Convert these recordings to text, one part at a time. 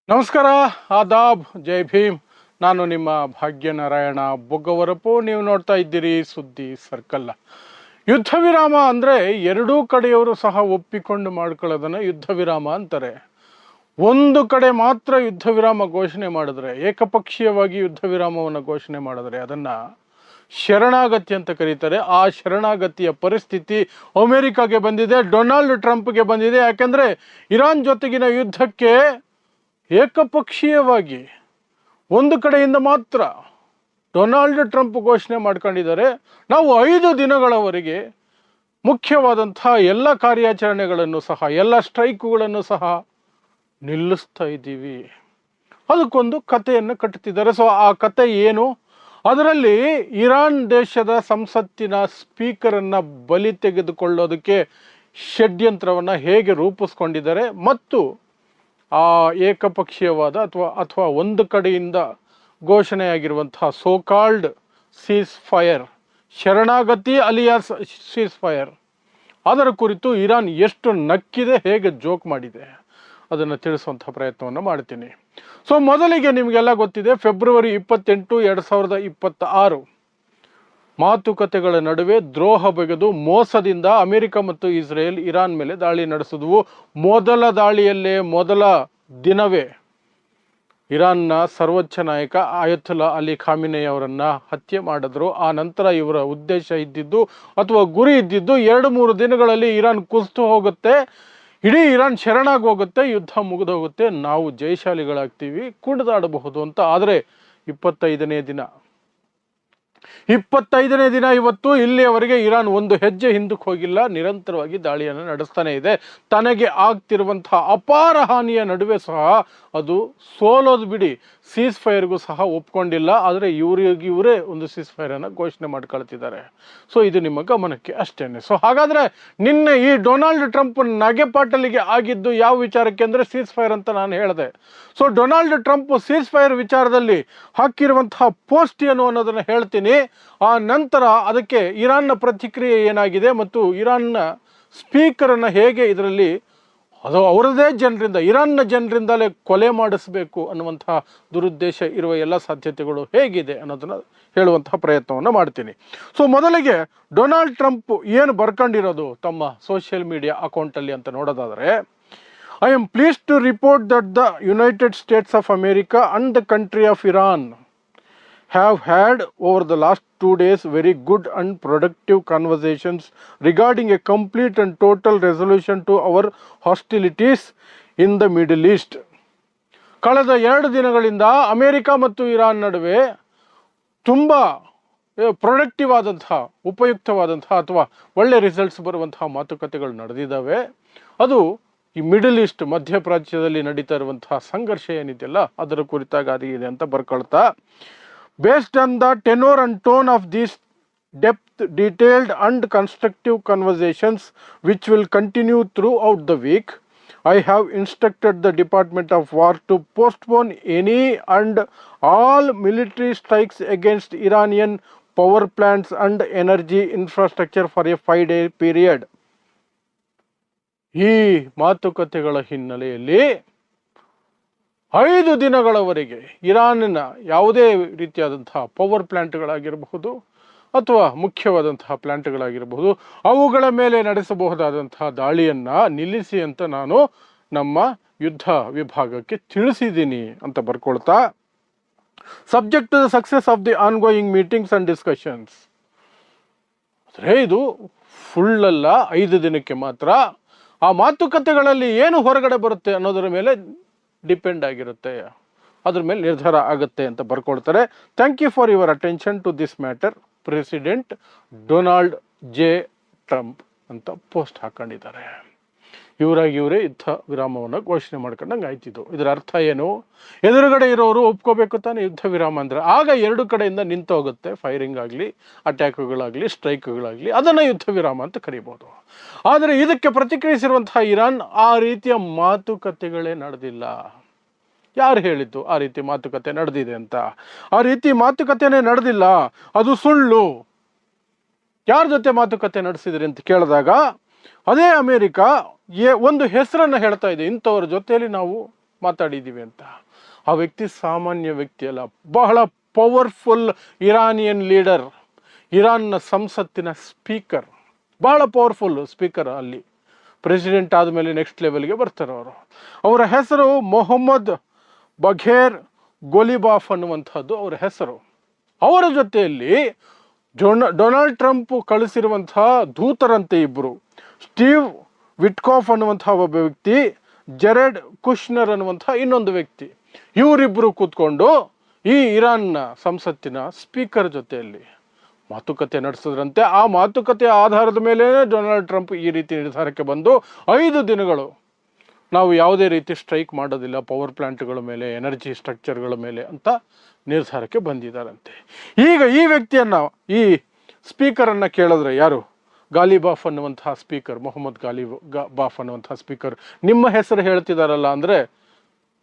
ನಮಸ್ಕಾರ, ಆದಾಬ್, ಜೈ ಭೀಮ್. ನಾನು ನಿಮ್ಮ ಭಾಗ್ಯನಾರಾಯಣ ಬೊಗ್ಗವರಪು. ನೀವು ನೋಡ್ತಾ ಇದ್ದೀರಿ ಸುದ್ದಿ ಸರ್ಕಲ್. ಯುದ್ಧ ವಿರಾಮ ಅಂದರೆ ಎರಡೂ ಕಡೆಯವರು ಸಹ ಒಪ್ಪಿಕೊಂಡು ಮಾಡ್ಕೊಳ್ಳೋದನ್ನು ಯುದ್ಧ ವಿರಾಮ ಅಂತಾರೆ. ಒಂದು ಕಡೆ ಮಾತ್ರ ಯುದ್ಧ ವಿರಾಮ ಘೋಷಣೆ ಮಾಡಿದ್ರೆ, ಏಕಪಕ್ಷೀಯವಾಗಿ ಯುದ್ಧ ವಿರಾಮವನ್ನು ಘೋಷಣೆ ಮಾಡಿದ್ರೆ ಅದನ್ನು ಶರಣಾಗತಿ ಅಂತ ಕರೀತಾರೆ. ಆ ಶರಣಾಗತಿಯ ಪರಿಸ್ಥಿತಿ ಅಮೆರಿಕಾಗೆ ಬಂದಿದೆ, ಡೊನಾಲ್ಡ್ ಟ್ರಂಪ್ಗೆ ಬಂದಿದೆ. ಯಾಕೆಂದರೆ ಇರಾನ್ ಜೊತೆಗಿನ ಯುದ್ಧಕ್ಕೆ ಏಕಪಕ್ಷೀಯವಾಗಿ ಒಂದು ಕಡೆಯಿಂದ ಮಾತ್ರ ಡೊನಾಲ್ಡ್ ಟ್ರಂಪ್ ಘೋಷಣೆ ಮಾಡ್ಕೊಂಡಿದ್ದಾರೆ. ನಾವು 5 ದಿನಗಳವರೆಗೆ ಮುಖ್ಯವಾದಂಥ ಎಲ್ಲ ಕಾರ್ಯಾಚರಣೆಗಳನ್ನು ಸಹ, ಎಲ್ಲ ಸ್ಟ್ರೈಕುಗಳನ್ನು ಸಹ ನಿಲ್ಲಿಸ್ತಾ ಇದ್ದೀವಿ. ಅದಕ್ಕೊಂದು ಕಥೆಯನ್ನು ಕಟ್ಟುತ್ತಿದ್ದಾರೆ. ಸೊ ಆ ಕತೆ ಏನು? ಅದರಲ್ಲಿ ಇರಾನ್ ದೇಶದ ಸಂಸತ್ತಿನ ಸ್ಪೀಕರನ್ನು ಬಲಿ ತೆಗೆದುಕೊಳ್ಳೋದಕ್ಕೆ ಷಡ್ಯಂತ್ರವನ್ನು ಹೇಗೆ ರೂಪಿಸ್ಕೊಂಡಿದ್ದಾರೆ ಮತ್ತು ಆ ಏಕಪಕ್ಷೀಯವಾದ ಅಥವಾ ಒಂದು ಕಡೆಯಿಂದ ಘೋಷಣೆಯಾಗಿರುವಂತಹ ಸೋಕಾಲ್ಡ್ ಸೀಸ್ ಫೈರ್, ಶರಣಾಗತಿ ಅಲಿಯಾಸ್ ಸೀಸ್ ಫೈರ್, ಅದರ ಕುರಿತು ಇರಾನ್ ಎಷ್ಟು ನಕ್ಕಿದೆ, ಹೇಗೆ ಜೋಕ್ ಮಾಡಿದೆ, ಅದನ್ನು ತಿಳಿಸುವಂಥ ಪ್ರಯತ್ನವನ್ನು ಮಾಡ್ತೀನಿ. ಸೊ ಮೊದಲಿಗೆ ನಿಮಗೆಲ್ಲ ಗೊತ್ತಿದೆ, ಫೆಬ್ರವರಿ 28, 2026 ಮಾತುಕತೆಗಳ ನಡುವೆ ದ್ರೋಹ ಬಗೆದು ಮೋಸದಿಂದ ಅಮೆರಿಕ ಮತ್ತು ಇಸ್ರೇಲ್ ಇರಾನ್ ಮೇಲೆ ದಾಳಿ ನಡೆಸಿದ್ವು. ಮೊದಲ ದಾಳಿಯಲ್ಲೇ ಮೊದಲ ದಿನವೇ ಇರಾನ್ನ ಸರ್ವೋಚ್ಚ ನಾಯಕ ಆಯತುಲ್ಲಾ ಅಲಿ ಖಾಮಿನಿ ಅವರನ್ನು ಹತ್ಯೆ ಮಾಡಿದ್ರು. ಆ ನಂತರ ಇವರ ಉದ್ದೇಶ ಇದ್ದಿದ್ದು ಅಥವಾ ಗುರಿ ಇದ್ದಿದ್ದು 2-3 ದಿನಗಳಲ್ಲಿ ಇರಾನ್ ಕುಸಿದು ಹೋಗುತ್ತೆ, ಇಡೀ ಇರಾನ್ ಶರಣಾಗಿ ಹೋಗುತ್ತೆ, ಯುದ್ಧ ಮುಗಿದೋಗುತ್ತೆ, ನಾವು ಜಯಶಾಲಿಗಳಾಗ್ತೀವಿ, ಕುಣಿದಾಡಬಹುದು ಅಂತ. ಆದರೆ 25ನೇ ದಿನ ಇವತ್ತು ಇಲ್ಲಿಯವರೆಗೆ ಇರಾನ್ ಒಂದು ಹೆಜ್ಜೆ ಹಿಂದಕ್ಕೆ ಹೋಗಿಲ್ಲ, ನಿರಂತರವಾಗಿ ದಾಳಿಯನ್ನು ನಡೆಸ್ತಾನೆ ಇದೆ. ತನಗೆ ಆಗ್ತಿರುವಂತಹ ಅಪಾರ ಹಾನಿಯ ನಡುವೆ ಸಹ ಅದು ಸೋಲೋದು ಬಿಡಿ, ಸೀಸ್ ಫೈರ್ಗೂ ಸಹ ಒಪ್ಕೊಂಡಿಲ್ಲ. ಆದರೆ ಇವರೇ ಒಂದು ಸೀಸ್ ಫೈರನ್ನು ಘೋಷಣೆ ಮಾಡ್ಕೊಳ್ತಿದ್ದಾರೆ. ಸೊ ಇದು ನಿಮ್ಮ ಗಮನಕ್ಕೆ ಅಷ್ಟೇನೆ. ಸೊ ಹಾಗಾದರೆ ನಿನ್ನೆ ಈ ಡೊನಾಲ್ಡ್ ಟ್ರಂಪ್ ನಗೆಪಾಟಲಿಗೆ ಆಗಿದ್ದು ಯಾವ ವಿಚಾರಕ್ಕೆ ಅಂದರೆ ಸೀಸ್ ಫೈರ್ ಅಂತ ನಾನು ಹೇಳಿದೆ. So Donald Trump seize fire ವಿಚಾರದಲ್ಲಿ ಹಾಕಿರುವಂತಹ ಪೋಸ್ಟ್ ಏನು ಅನ್ನೋದನ್ನು ಹೇಳ್ತೀನಿ. ಆ ನಂತರ ಅದಕ್ಕೆ ಇರಾನ್ನ ಪ್ರತಿಕ್ರಿಯೆ ಏನಾಗಿದೆ ಮತ್ತು ಇರಾನ್ನ ಸ್ಪೀಕರನ್ನು ಹೇಗೆ ಇದರಲ್ಲಿ ಅದು ಅವರದೇ ಜನರಿಂದ, ಇರಾನ್ನ ಜನರಿಂದಲೇ ಕೊಲೆ ಮಾಡಿಸಬೇಕು ಅನ್ನುವಂತಹ ದುರುದ್ದೇಶ ಇರುವ ಎಲ್ಲ ಸಾಧ್ಯತೆಗಳು ಹೇಗಿದೆ ಅನ್ನೋದನ್ನು ಹೇಳುವಂತಹ ಪ್ರಯತ್ನವನ್ನು ಮಾಡ್ತೀನಿ. ಸೊ ಮೊದಲಿಗೆ ಡೊನಾಲ್ಡ್ ಟ್ರಂಪ್ ಏನು ಬರ್ಕೊಂಡಿರೋದು ತಮ್ಮ ಸೋಷಿಯಲ್ ಮೀಡಿಯಾ ಅಕೌಂಟಲ್ಲಿ ಅಂತ ನೋಡೋದಾದರೆ, I am pleased to report that the United States of America and the country of Iran have had over the last 2 days very good and productive conversations regarding a complete and total resolution to our hostilities in the Middle East. ಕಳೆದ 2 ದಿನಗಳಿಂದ America ಮತ್ತು Iran ನಡುವೆ ತುಂಬ productive ಆದಂತಹ, ಉಪಯುಕ್ತವಾದಂತಹ ಅಥವಾ ಒಳ್ಳೆ results ಬರುವಂತಹ ಮಾತುಕತೆಗಳು ನಡೆದಿದ್ದಾವೆ. ಅದು ಈ ಮಿಡಲ್ ಈಸ್ಟ್, ಮಧ್ಯಪ್ರಾಚ್ಯದಲ್ಲಿ ನಡೀತಾ ಇರುವಂತಹ ಸಂಘರ್ಷ ಏನಿದೆಯಲ್ಲ ಅದರ ಕುರಿತಾಗಿ ಆಗಿದೆ ಅಂತ ಬರ್ಕೊಳ್ತಾ, based on the tenor and tone of these depth, detailed and constructive conversations which will continue throughout the week, I have instructed the Department of War to postpone any and all military strikes against Iranian power plants and energy infrastructure for a 5-day period. ಈ ಮಾತುಕತೆಗಳ ಹಿನ್ನೆಲೆಯಲ್ಲಿ 5 ದಿನಗಳವರೆಗೆ ಇರಾನಿನ ಯಾವುದೇ ರೀತಿಯಾದಂತಹ power ಪ್ಲ್ಯಾಂಟ್ಗಳಾಗಿರಬಹುದು ಅಥವಾ ಮುಖ್ಯವಾದಂತಹ ಪ್ಲ್ಯಾಂಟ್ಗಳಾಗಿರಬಹುದು ಅವುಗಳ ಮೇಲೆ ನಡೆಸಬಹುದಾದಂತಹ ದಾಳಿಯನ್ನು ನಿಲ್ಲಿಸಿ ಅಂತ ನಾನು ನಮ್ಮ ಯುದ್ಧ ವಿಭಾಗಕ್ಕೆ ತಿಳಿಸಿದ್ದೀನಿ ಅಂತ ಬರ್ಕೊಳ್ತಾ, subject to the success of the ongoing meetings and discussions. ಅಂದರೆ ಇದು ಫುಲ್ಲಲ್ಲ, 5 ದಿನಕ್ಕೆ ಮಾತ್ರ. ಆ ಮಾತುಕತೆಗಳಲ್ಲಿ ಏನು ಹೊರಗಡೆ ಬರುತ್ತೆ ಅನ್ನೋದರ ಮೇಲೆ ಡಿಪೆಂಡ್ ಆಗಿರುತ್ತೆ, ಅದ್ರ ಮೇಲೆ ನಿರ್ಧಾರ ಆಗುತ್ತೆ ಅಂತ ಬರ್ಕೊಳ್ತಾರೆ. Thank you for your attention to this matter, president Donald J Trump ಅಂತ ಪೋಸ್ಟ್ ಹಾಕೊಂಡಿದ್ದಾರೆ. ಇವರೇ ಯುದ್ಧ ವಿರಾಮವನ್ನು ಘೋಷಣೆ ಮಾಡ್ಕೊಂಡಂಗೆ ಆಯ್ತಿದ್ದು. ಇದರ ಅರ್ಥ ಏನು? ಎದುರುಗಡೆ ಇರೋರು ಒಪ್ಕೋಬೇಕು ತಾನೆ ಯುದ್ಧ ವಿರಾಮ ಅಂದರೆ, ಆಗ 2 ಕಡೆಯಿಂದ ನಿಂತು ಹೋಗುತ್ತೆ, ಫೈರಿಂಗ್ ಆಗಲಿ, ಅಟ್ಯಾಕ್ಗಳಾಗಲಿ, ಸ್ಟ್ರೈಕ್ಗಳಾಗಲಿ, ಅದನ್ನು ಯುದ್ಧ ವಿರಾಮ ಅಂತ ಕರಿಬೋದು. ಆದರೆ ಇದಕ್ಕೆ ಪ್ರತಿಕ್ರಿಯಿಸಿರುವಂತಹ ಇರಾನ್ ಆ ರೀತಿಯ ಮಾತುಕತೆಗಳೇ ನಡೆದಿಲ್ಲ. ಯಾರು ಹೇಳಿದ್ದು ಆ ರೀತಿ ಮಾತುಕತೆ ನಡೆದಿದೆ ಅಂತ? ಆ ರೀತಿ ಮಾತುಕತೆನೇ ನಡೆದಿಲ್ಲ, ಅದು ಸುಳ್ಳು. ಯಾರ ಜೊತೆ ಮಾತುಕತೆ ನಡೆಸಿದ್ರಿ ಅಂತ ಕೇಳಿದಾಗ ಅದೇ ಅಮೇರಿಕ ಒಂದು ಹೆಸರನ್ನು ಹೇಳ್ತಾ ಇದೆ, ಇಂಥವ್ರ ಜೊತೆಯಲ್ಲಿ ನಾವು ಮಾತಾಡಿದ್ದೀವಿ ಅಂತ. ಆ ವ್ಯಕ್ತಿ ಸಾಮಾನ್ಯ ವ್ಯಕ್ತಿ ಅಲ್ಲ, ಬಹಳ ಪವರ್ಫುಲ್ ಇರಾನಿಯನ್ ಲೀಡರ್, ಇರಾನ್ನ ಸಂಸತ್ತಿನ ಸ್ಪೀಕರ್, ಬಹಳ ಪವರ್ಫುಲ್ ಸ್ಪೀಕರ್. ಅಲ್ಲಿ ಪ್ರೆಸಿಡೆಂಟ್ ಆದಮೇಲೆ ನೆಕ್ಸ್ಟ್ ಲೆವೆಲ್ಗೆ ಬರ್ತಾರೆ ಅವರು. ಅವರ ಹೆಸರು ಮೊಹಮ್ಮದ್ ಬಘೇರ್ ಗೋಲಿಬಾಫ್ ಅನ್ನುವಂಥದ್ದು ಅವರ ಹೆಸರು. ಅವರ ಜೊತೆಯಲ್ಲಿ ಡೊನಾಲ್ಡ್ ಟ್ರಂಪ್ ಕಳಿಸಿರುವಂತಹ ದೂತರಂತೆ ಇಬ್ಬರು, ಸ್ಟೀವ್ ವಿಟ್ಕಾಫ್ ಅನ್ನುವಂತಹ ಒಬ್ಬ ವ್ಯಕ್ತಿ, ಜೆರೆಡ್ ಕುಶ್ನರ್ ಅನ್ನುವಂತಹ ಇನ್ನೊಂದು ವ್ಯಕ್ತಿ. ಇವರಿಬ್ಬರು ಕೂತ್ಕೊಂಡು ಈ ಇರಾನ್ನ ಸಂಸತ್ತಿನ ಸ್ಪೀಕರ್ ಜೊತೆಯಲ್ಲಿ ಮಾತುಕತೆ ನಡೆಸಿದ್ರಂತೆ. ಆ ಮಾತುಕತೆಯ ಆಧಾರದ ಮೇಲೆ ಡೊನಾಲ್ಡ್ ಟ್ರಂಪ್ ಈ ರೀತಿ ನಿರ್ಧಾರಕ್ಕೆ ಬಂದು 5 ದಿನಗಳು ನಾವು ಯಾವುದೇ ರೀತಿ ಸ್ಟ್ರೈಕ್ ಮಾಡೋದಿಲ್ಲ ಪವರ್ ಪ್ಲಾಂಟ್ಗಳ ಮೇಲೆ, ಎನರ್ಜಿ ಸ್ಟ್ರಕ್ಚರ್ಗಳ ಮೇಲೆ ಅಂತ ನಿರ್ಧಾರಕ್ಕೆ ಬಂದಿದ್ದಾರಂತೆ. ಈಗ ಈ ವ್ಯಕ್ತಿಯನ್ನು, ಈ ಸ್ಪೀಕರನ್ನು ಕೇಳಿದ್ರೆ, ಯಾರು ಗಾಲಿಬಾಫ್ ಅನ್ನುವಂತಹ ಸ್ಪೀಕರ್, ಮೊಹಮ್ಮದ್ ಬಾಫ್ ಅನ್ನುವಂತಹ ಸ್ಪೀಕರ್ ನಿಮ್ಮ ಹೆಸರು ಹೇಳ್ತಿದಾರಲ್ಲ ಅಂದರೆ,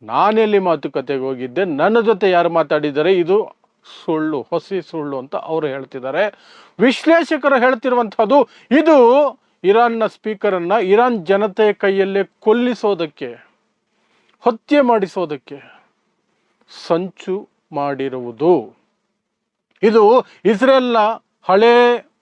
ನಾನೆಲ್ಲಿ ಮಾತುಕತೆಗೆ ಹೋಗಿದ್ದೆ, ನನ್ನ ಜೊತೆ ಯಾರು ಮಾತಾಡಿದ್ದಾರೆ, ಇದು ಸುಳ್ಳು, ಹೊಸಿ ಸುಳ್ಳು ಅಂತ ಅವರು ಹೇಳ್ತಿದ್ದಾರೆ. ವಿಶ್ಲೇಷಕರು ಹೇಳ್ತಿರುವಂಥದ್ದು, ಇದು ಇರಾನ್ನ ಸ್ಪೀಕರನ್ನು ಇರಾನ್ ಜನತೆಯ ಕೈಯಲ್ಲೇ ಕೊಲ್ಲಿಸೋದಕ್ಕೆ, ಹತ್ಯೆ ಮಾಡಿಸೋದಕ್ಕೆ ಸಂಚು ಮಾಡಿರುವುದು. ಇದು ಇಸ್ರೇಲ್ನ ಹಳೇ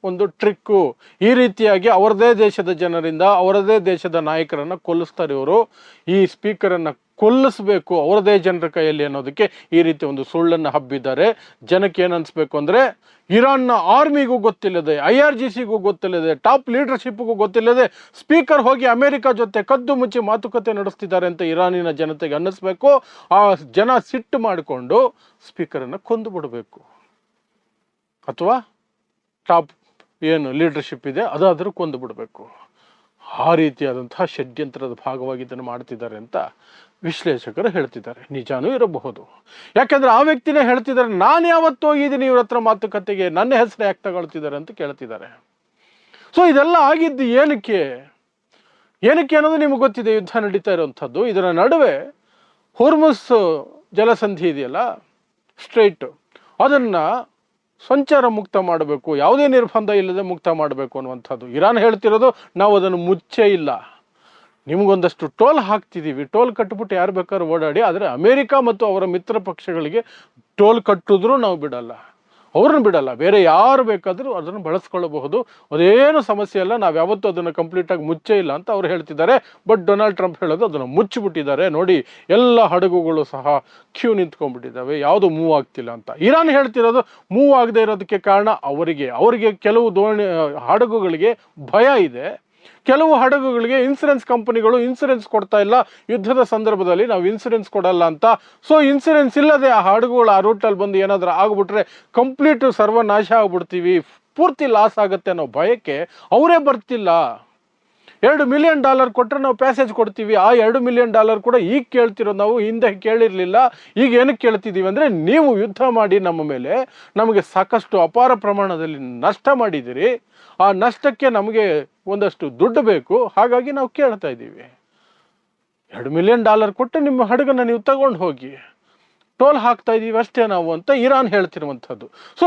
ಒಂದು ಟ್ರಿಕ್ಕು. ಈ ರೀತಿಯಾಗಿ ಅವರದೇ ದೇಶದ ಜನರಿಂದ, ಅವರದೇ ದೇಶದ ನಾಯಕರನ್ನು ಕೊಲ್ಲಿಸ್ತಾರೆ ಇವರು. ಈ ಸ್ಪೀಕರನ್ನು ಕೊಲ್ಲಿಸಬೇಕು ಅವರದೇ ಜನರ ಕೈಯಲ್ಲಿ ಅನ್ನೋದಕ್ಕೆ ಈ ರೀತಿ ಒಂದು ಸುಳ್ಳನ್ನು ಹಬ್ಬಿದ್ದಾರೆ. ಜನಕ್ಕೆ ಏನು ಅನಿಸ್ಬೇಕು ಅಂದರೆ, ಇರಾನ್ನ ಆರ್ಮಿಗೂ ಗೊತ್ತಿಲ್ಲದೆ, IRGCಗೂ ಗೊತ್ತಿಲ್ಲದೆ, ಟಾಪ್ ಲೀಡರ್ಶಿಪ್ಗೂ ಗೊತ್ತಿಲ್ಲದೆ ಸ್ಪೀಕರ್ ಹೋಗಿ ಅಮೆರಿಕ ಜೊತೆ ಕದ್ದು ಮುಚ್ಚಿ ಮಾತುಕತೆ ನಡೆಸ್ತಿದ್ದಾರೆ ಅಂತ ಇರಾನಿನ ಜನತೆಗೆ ಅನ್ನಿಸ್ಬೇಕು. ಆ ಜನ ಸಿಟ್ಟು ಮಾಡಿಕೊಂಡು ಸ್ಪೀಕರನ್ನು ಕೊಂದು ಬಿಡಬೇಕು, ಅಥವಾ ಟಾಪ್ ಏನು ಲೀಡರ್ಶಿಪ್ ಇದೆ ಅದಾದರೂ ಕೊಂದು ಬಿಡಬೇಕು. ಆ ರೀತಿಯಾದಂತಹ ಷಡ್ಯಂತ್ರದ ಭಾಗವಾಗಿ ಇದನ್ನು ಮಾಡ್ತಿದ್ದಾರೆ ಅಂತ ವಿಶ್ಲೇಷಕರು ಹೇಳ್ತಿದ್ದಾರೆ. ನಿಜಾನೂ ಇರಬಹುದು, ಯಾಕೆಂದ್ರೆ ಆ ವ್ಯಕ್ತಿನೇ ಹೇಳ್ತಿದ್ದಾರೆ, ನಾನು ಯಾವತ್ತೂ ಹೋಗಿದ್ದೀನಿ ಇವ್ರ ಹತ್ರ ಮಾತುಕತೆಗೆ, ನನ್ನ ಹೆಸರು ಯಾಕೆ ತಗೊಳ್ತಿದ್ದಾರೆ ಅಂತ ಕೇಳ್ತಿದ್ದಾರೆ. ಸೊ ಇದೆಲ್ಲ ಆಗಿದ್ದು ಏನಕ್ಕೆ ಅನ್ನೋದು ನಿಮಗೆ ಗೊತ್ತಿದೆ. ಯುದ್ಧ ನಡೀತಾ ಇರುವಂಥದ್ದು. ಇದರ ನಡುವೆ ಹೊರ್ಮುಸ್ ಜಲಸಂಧಿ ಇದೆಯಲ್ಲ, ಸ್ಟ್ರೈಟ್, ಅದನ್ನು ಸಂಚಾರ ಮುಕ್ತ ಮಾಡಬೇಕು, ಯಾವುದೇ ನಿರ್ಬಂಧ ಇಲ್ಲದೆ ಮುಕ್ತ ಮಾಡಬೇಕು ಅನ್ನುವಂಥದ್ದು. ಇರಾನ್ ಹೇಳ್ತಿರೋದು, ನಾವು ಅದನ್ನು ಮುಚ್ಚೇ ಇಲ್ಲ, ನಿಮಗೊಂದಷ್ಟು ಟೋಲ್ ಹಾಕ್ತಿದ್ದೀವಿ, ಟೋಲ್ ಕಟ್ಬಿಟ್ಟು ಯಾರು ಬೇಕಾದ್ರೂ ಓಡಾಡಿ, ಆದರೆ ಅಮೇರಿಕ ಮತ್ತು ಅವರ ಮಿತ್ರ ಪಕ್ಷಗಳಿಗೆ ಟೋಲ್ ಕಟ್ಟಿದ್ರೂ ನಾವು ಬಿಡಲ್ಲ, ಅವ್ರನ್ನ ಬಿಡಲ್ಲ, ಬೇರೆ ಯಾರು ಬೇಕಾದರೂ ಅದನ್ನು ಬಳಸ್ಕೊಳ್ಳಬಹುದು, ಅದೇನು ಸಮಸ್ಯೆ ಇಲ್ಲ, ನಾವು ಯಾವತ್ತೂ ಅದನ್ನು ಕಂಪ್ಲೀಟಾಗಿ ಮುಚ್ಚೇ ಇಲ್ಲ ಅಂತ ಅವ್ರು ಹೇಳ್ತಿದ್ದಾರೆ. ಬಟ್ ಡೊನಾಲ್ಡ್ ಟ್ರಂಪ್ ಹೇಳೋದು ಅದನ್ನು ಮುಚ್ಚಿಬಿಟ್ಟಿದ್ದಾರೆ, ನೋಡಿ ಎಲ್ಲ ಹಡಗುಗಳು ಸಹ ಕ್ಯೂ ನಿಂತ್ಕೊಂಡ್ಬಿಟ್ಟಿದ್ದಾವೆ, ಯಾವುದು ಮೂವ್ ಆಗ್ತಿಲ್ಲ ಅಂತ. ಇರಾನ್ ಹೇಳ್ತಿರೋದು ಮೂವ್ ಆಗದೆ ಇರೋದಕ್ಕೆ ಕಾರಣ ಅವರಿಗೆ ಕೆಲವು ಹಡಗುಗಳಿಗೆ ಭಯ ಇದೆ, ಕೆಲವು ಹಡಗುಗಳಿಗೆ ಇನ್ಸೂರೆನ್ಸ್ ಕಂಪನಿಗಳು ಇನ್ಸೂರೆನ್ಸ್ ಕೊಡ್ತಾ ಇಲ್ಲ, ಯುದ್ಧದ ಸಂದರ್ಭದಲ್ಲಿ ನಾವು ಇನ್ಸೂರೆನ್ಸ್ ಕೊಡಲ್ಲ ಅಂತ. ಸೊ ಇನ್ಸೂರೆನ್ಸ್ ಇಲ್ಲದೆ ಆ ಹಡಗುಗಳು ಆ ರೂಟಲ್ಲಿ ಬಂದು ಏನಾದರೂ ಆಗ್ಬಿಟ್ರೆ ಕಂಪ್ಲೀಟ್ ಸರ್ವನಾಶ ಆಗ್ಬಿಡ್ತೀವಿ, ಪೂರ್ತಿ ಲಾಸ್ ಆಗುತ್ತೆ ಅನ್ನೋ ಭಯಕ್ಕೆ ಅವರೇ ಬರ್ತಿಲ್ಲ. $2 ಮಿಲಿಯನ್ ಕೊಟ್ಟರೆ ನಾವು ಪ್ಯಾಸೇಜ್ ಕೊಡ್ತೀವಿ. ಆ $2 ಮಿಲಿಯನ್ ಕೂಡ ಈಗ ಕೇಳ್ತಿರೋದು, ನಾವು ಹಿಂದೆ ಕೇಳಿರಲಿಲ್ಲ. ಈಗ ಏನಕ್ಕೆ ಕೇಳ್ತಿದ್ದೀವಿ ಅಂದರೆ, ನೀವು ಯುದ್ಧ ಮಾಡಿ ನಮ್ಮ ಮೇಲೆ, ನಮಗೆ ಸಾಕಷ್ಟು ಅಪಾರ ಪ್ರಮಾಣದಲ್ಲಿ ನಷ್ಟ ಮಾಡಿದ್ದೀರಿ, ಆ ನಷ್ಟಕ್ಕೆ ನಮಗೆ ಒಂದಷ್ಟು ದುಡ್ಡು ಬೇಕು, ಹಾಗಾಗಿ ನಾವು ಕೇಳ್ತಾ ಇದ್ದೀವಿ. $2 ಮಿಲಿಯನ್ ಕೊಟ್ಟು ನಿಮ್ಮ ಹಡಗನ್ನು ನೀವು ತಗೊಂಡು ಹೋಗಿ, ಟೋಲ್ ಹಾಕ್ತಾ ಇದ್ದೀವಿ ಅಷ್ಟೇ ನಾವು ಅಂತ ಇರಾನ್ ಹೇಳ್ತಿರುವಂಥದ್ದು. ಸೊ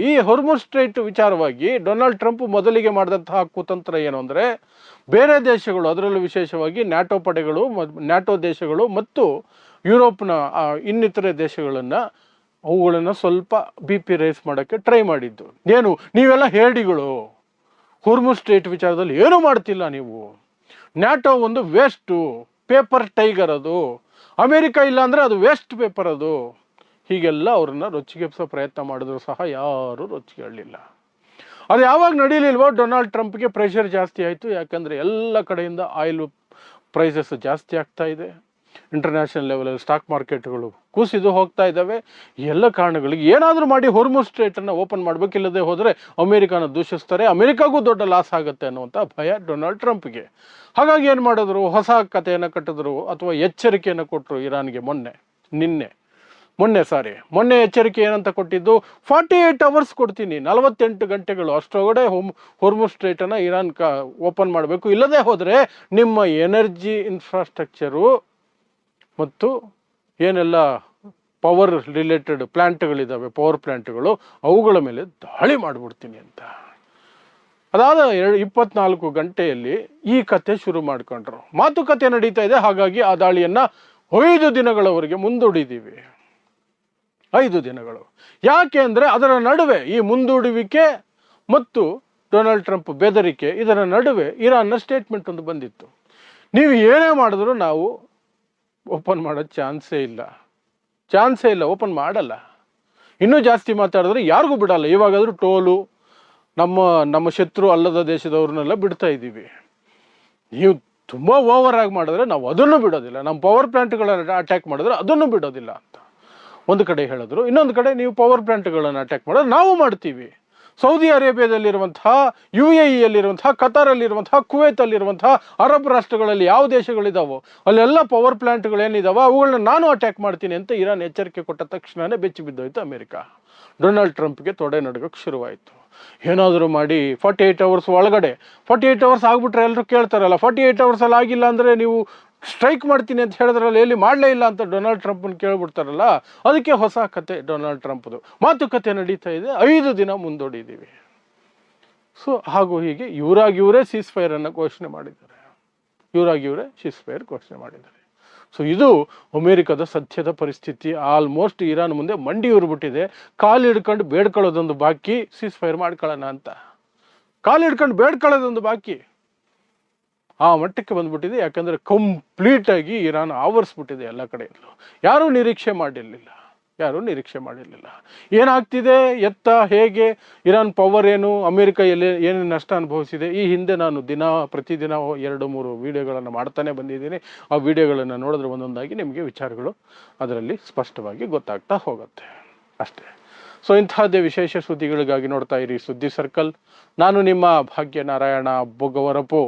ಈ ಹೊರ್ಮುಸ್ ಸ್ಟ್ರೈಟ್ ವಿಚಾರವಾಗಿ ಡೊನಾಲ್ಡ್ ಟ್ರಂಪ್ ಮೊದಲಿಗೆ ಮಾಡಿದಂತಹ ಕುತಂತ್ರ ಏನು ಅಂದರೆ, ಬೇರೆ ದೇಶಗಳು, ಅದರಲ್ಲೂ ವಿಶೇಷವಾಗಿ ನ್ಯಾಟೋ ಪಡೆಗಳು, ನ್ಯಾಟೋ ದೇಶಗಳು ಮತ್ತು ಯುರೋಪ್ನ ಇನ್ನಿತರೆ ದೇಶಗಳನ್ನು, ಅವುಗಳನ್ನು ಸ್ವಲ್ಪ BP ರೈಸ್ ಮಾಡೋಕ್ಕೆ ಟ್ರೈ ಮಾಡಿದ್ದು. ಏನು, ನೀವೆಲ್ಲ ಹೇಡಿಗಳು, ಹೊರ್ಮುಸ್ ಸ್ಟ್ರೈಟ್ ವಿಚಾರದಲ್ಲಿ ಏನೂ ಮಾಡ್ತಿಲ್ಲ ನೀವು, ನ್ಯಾಟೋ ಒಂದು ವೇಸ್ಟು, ಪೇಪರ್ ಟೈಗರ್ ಅದು, ಅಮೇರಿಕ ಇಲ್ಲ ಅಂದರೆ ಅದು ವೇಸ್ಟ್ ಪೇಪರ್ ಅದು, ಹೀಗೆಲ್ಲ ಅವ್ರನ್ನ ರೊಚ್ಚಿಗೆಪ್ಸೋ ಪ್ರಯತ್ನ ಮಾಡಿದ್ರು ಸಹ ಯಾರೂ ರೊಚ್ಚಿಗೆ ಹೇಳಲಿಲ್ಲ. ಅದು ಯಾವಾಗ ನಡೀಲಿಲ್ವೋ ಡೊನಾಲ್ಡ್ ಟ್ರಂಪ್ಗೆ ಪ್ರೆಷರ್ ಜಾಸ್ತಿ ಆಯಿತು. ಯಾಕಂದರೆ ಎಲ್ಲ ಕಡೆಯಿಂದ ಆಯಿಲ್ ಪ್ರೈಸಸ್ ಜಾಸ್ತಿ ಆಗ್ತಾ ಇದೆ, ಇಂಟರ್ನ್ಯಾಷನಲ್ ಲೆವೆಲಲ್ಲಿ ಸ್ಟಾಕ್ ಮಾರ್ಕೆಟ್ಗಳು ಕುಸಿದು ಹೋಗ್ತಾ ಇದ್ದಾವೆ. ಈ ಎಲ್ಲ ಕಾರಣಗಳಿಗೆ ಏನಾದರೂ ಮಾಡಿ ಹೊರ್ಮುಸ್ ಸ್ಟ್ರೈಟನ್ನು ಓಪನ್ ಮಾಡಬೇಕಿಲ್ಲದೆ ಹೋದರೆ ಅಮೇರಿಕಾನ ದೂಷಿಸ್ತಾರೆ, ಅಮೇರಿಕಾಗೂ ದೊಡ್ಡ ಲಾಸ್ ಆಗುತ್ತೆ ಅನ್ನುವಂಥ ಭಯ ಡೊನಾಲ್ಡ್ ಟ್ರಂಪ್ಗೆ. ಹಾಗಾಗಿ ಏನು ಮಾಡಿದ್ರು, ಹೊಸ ಕಥೆಯನ್ನು ಕಟ್ಟಿದ್ರು, ಅಥವಾ ಎಚ್ಚರಿಕೆಯನ್ನು ಕೊಟ್ಟರು ಇರಾನ್ಗೆ. ಮೊನ್ನೆ ಎಚ್ಚರಿಕೆ ಏನಂತ ಕೊಟ್ಟಿದ್ದು, 48 ಅವರ್ಸ್ ಕೊಡ್ತೀನಿ, 48 ಗಂಟೆಗಳು ಅಷ್ಟರೊಳಗಡೆ ಹೊರ್ಮುಸ್ ಸ್ಟ್ರೈಟನ್ನು ಇರಾನ್ ಓಪನ್ ಮಾಡಬೇಕು, ಇಲ್ಲದೆ ಹೋದರೆ ನಿಮ್ಮ ಎನರ್ಜಿ ಇನ್ಫ್ರಾಸ್ಟ್ರಕ್ಚರು ಮತ್ತು ಏನೆಲ್ಲ ಪವರ್ ರಿಲೇಟೆಡ್ ಪ್ಲ್ಯಾಂಟ್ಗಳಿದ್ದಾವೆ, ಪವರ್ ಪ್ಲ್ಯಾಂಟ್ಗಳು, ಅವುಗಳ ಮೇಲೆ ದಾಳಿ ಮಾಡಿಬಿಡ್ತೀನಿ ಅಂತ. ಅದಾದ 24 ಗಂಟೆಯಲ್ಲಿ ಈ ಕತೆ ಶುರು ಮಾಡ್ಕೊಂಡ್ರು. ಮಾತುಕತೆ ನಡೀತಾ ಇದೆ, ಹಾಗಾಗಿ ಆ ದಾಳಿಯನ್ನು 5 ದಿನಗಳವರೆಗೆ ಮುಂದೂಡಿದ್ದೀವಿ. 5 ದಿನಗಳು. ಯಾಕೆ ಅಂದರೆ ಅದರ ನಡುವೆ ಈ ಮುಂದೂಡುವಿಕೆ ಮತ್ತು ಡೊನಾಲ್ಡ್ ಟ್ರಂಪ್ ಬೆದರಿಕೆ ಇದರ ನಡುವೆ ಇರಾನ್ನ ಸ್ಟೇಟ್ಮೆಂಟ್ ಒಂದು ಬಂದಿತ್ತು. ನೀವು ಏನೇ ಮಾಡಿದ್ರು ನಾವು ಓಪನ್ ಮಾಡೋ ಚಾನ್ಸೇ ಇಲ್ಲ, ಓಪನ್ ಮಾಡಲ್ಲ. ಇನ್ನೂ ಜಾಸ್ತಿ ಮಾತಾಡಿದ್ರೆ ಯಾರಿಗೂ ಬಿಡಲ್ಲ. ಇವಾಗಾದರೂ ಟೋಲು ನಮ್ಮ ಶತ್ರು ಅಲ್ಲದ ದೇಶದವ್ರನ್ನೆಲ್ಲ ಬಿಡ್ತಾ ಇದ್ದೀವಿ. ನೀವು ತುಂಬ ಓವರ್ ಆಗಿ ಮಾಡಿದ್ರೆ ನಾವು ಅದನ್ನು ಬಿಡೋದಿಲ್ಲ, ನಮ್ಮ ಪವರ್ ಪ್ಲಾಂಟ್ಗಳನ್ನು ಅಟ್ಯಾಕ್ ಮಾಡಿದ್ರೆ ಅದನ್ನು ಬಿಡೋದಿಲ್ಲ ಅಂತ ಒಂದು ಕಡೆ ಹೇಳಿದ್ರು. ಇನ್ನೊಂದು ಕಡೆ ನೀವು ಪವರ್ ಪ್ಲಾಂಟ್ಗಳನ್ನು ಅಟ್ಯಾಕ್ ಮಾಡಿದ್ರೆ ನಾವು ಮಾಡ್ತೀವಿ. ಸೌದಿ ಅರೇಬಿಯಾದಲ್ಲಿರುವಂತಹ, UAEಯಲ್ಲಿರುವಂತಹ, ಕತಾರಲ್ಲಿರುವಂತಹ, ಕುವೈತಲ್ಲಿರುವಂತಹ ಅರಬ್ ರಾಷ್ಟ್ರಗಳಲ್ಲಿ ಯಾವ ದೇಶಗಳಿದಾವೋ ಅಲ್ಲೆಲ್ಲ ಪವರ್ ಪ್ಲಾಂಟ್ಗಳೇನಿದಾವೋ ಅವುಗಳನ್ನ ನಾನು ಅಟ್ಯಾಕ್ ಮಾಡ್ತೀನಿ ಅಂತ ಇರಾನ್ ಎಚ್ಚರಿಕೆ ಕೊಟ್ಟ ತಕ್ಷಣವೇ ಬೆಚ್ಚಿ ಬಿದ್ದೋಯ್ತು ಅಮೆರಿಕ. ಡೊನಾಲ್ಡ್ ಟ್ರಂಪ್ಗೆ ತೊಡೆ ನಡುಗಕ್ಕೆ ಶುರುವಾಯಿತು. ಏನಾದರೂ ಮಾಡಿ 48 ಅವರ್ಸ್ ಒಳಗಡೆ, 48 ಅವರ್ಸ್ ಆಗ್ಬಿಟ್ರೆ ಎಲ್ಲರೂ ಕೇಳ್ತಾರಲ್ಲ, 48 ಅವರ್ಸಲ್ಲಿ ಆಗಿಲ್ಲ ಅಂದರೆ ನೀವು ಸ್ಟ್ರೈಕ್ ಮಾಡ್ತೀನಿ ಅಂತ ಹೇಳಿದ್ರಲ್ಲ, ಎಲ್ಲಿ ಮಾಡಲೇ ಇಲ್ಲ ಅಂತ ಡೊನಾಲ್ಡ್ ಟ್ರಂಪನ್ನು ಕೇಳ್ಬಿಡ್ತಾರಲ್ಲ. ಅದಕ್ಕೆ ಹೊಸ ಕತೆ ಡೊನಾಲ್ಡ್ ಟ್ರಂಪ್ದು. ಮಾತುಕತೆ ನಡೀತಾ ಇದೆ, 5 ದಿನ ಮುಂದೂಡಿದ್ದೀವಿ. ಸೊ ಹಾಗೂ ಹೀಗೆ ಇವರೇ ಸೀಸ್ಫೈರನ್ನು ಘೋಷಣೆ ಮಾಡಿದ್ದಾರೆ. ಸೊ ಇದು ಅಮೆರಿಕದ ಸದ್ಯದ ಪರಿಸ್ಥಿತಿ. ಆಲ್ಮೋಸ್ಟ್ ಇರಾನ್ ಮುಂದೆ ಮಂಡಿ ಉರ್ಬಿಟ್ಟಿದೆ. ಕಾಲು ಹಿಡ್ಕೊಂಡು ಬೇಡ್ಕೊಳ್ಳೋದೊಂದು ಬಾಕಿ, ಸೀಸ್ಫೈರ್ ಮಾಡ್ಕೊಳ್ಳೋಣ ಅಂತ ಕಾಲು ಹಿಡ್ಕೊಂಡು ಬೇಡ್ಕೊಳ್ಳೋದೊಂದು ಬಾಕಿ. ಆ ಮಟ್ಟಕ್ಕೆ ಬಂದ್ಬಿಟ್ಟಿದೆ. ಯಾಕಂದರೆ ಕಂಪ್ಲೀಟಾಗಿ ಇರಾನ್ ಆವರಿಸ್ಬಿಟ್ಟಿದೆ ಎಲ್ಲ ಕಡೆಯಲ್ಲೂ. ಯಾರೂ ನಿರೀಕ್ಷೆ ಮಾಡಿರಲಿಲ್ಲ. ಏನಾಗ್ತಿದೆ, ಹೇಗೆ, ಇರಾನ್ ಪವರ್ ಏನು, ಅಮೆರಿಕ ಏನೇನು ನಷ್ಟ ಅನುಭವಿಸಿದೆ. ಈ ಹಿಂದೆ ನಾನು ಪ್ರತಿದಿನ 2-3 ವಿಡಿಯೋಗಳನ್ನು ಮಾಡ್ತಾನೆ ಬಂದಿದ್ದೀನಿ. ಆ ವಿಡಿಯೋಗಳನ್ನು ನೋಡಿದ್ರೆ ಒಂದೊಂದಾಗಿ ನಿಮಗೆ ವಿಚಾರಗಳು ಅದರಲ್ಲಿ ಸ್ಪಷ್ಟವಾಗಿ ಗೊತ್ತಾಗ್ತಾ ಹೋಗುತ್ತೆ ಅಷ್ಟೇ. ಸೊ ಇಂತಹದ್ದೇ ವಿಶೇಷ ಸುದ್ದಿಗಳಿಗಾಗಿ ನೋಡ್ತಾ ಇರಿ ಸುದ್ದಿ ಸರ್ಕಲ್. ನಾನು ನಿಮ್ಮ ಭಾಗ್ಯನಾರಾಯಣ ಬೊಗವರಪು.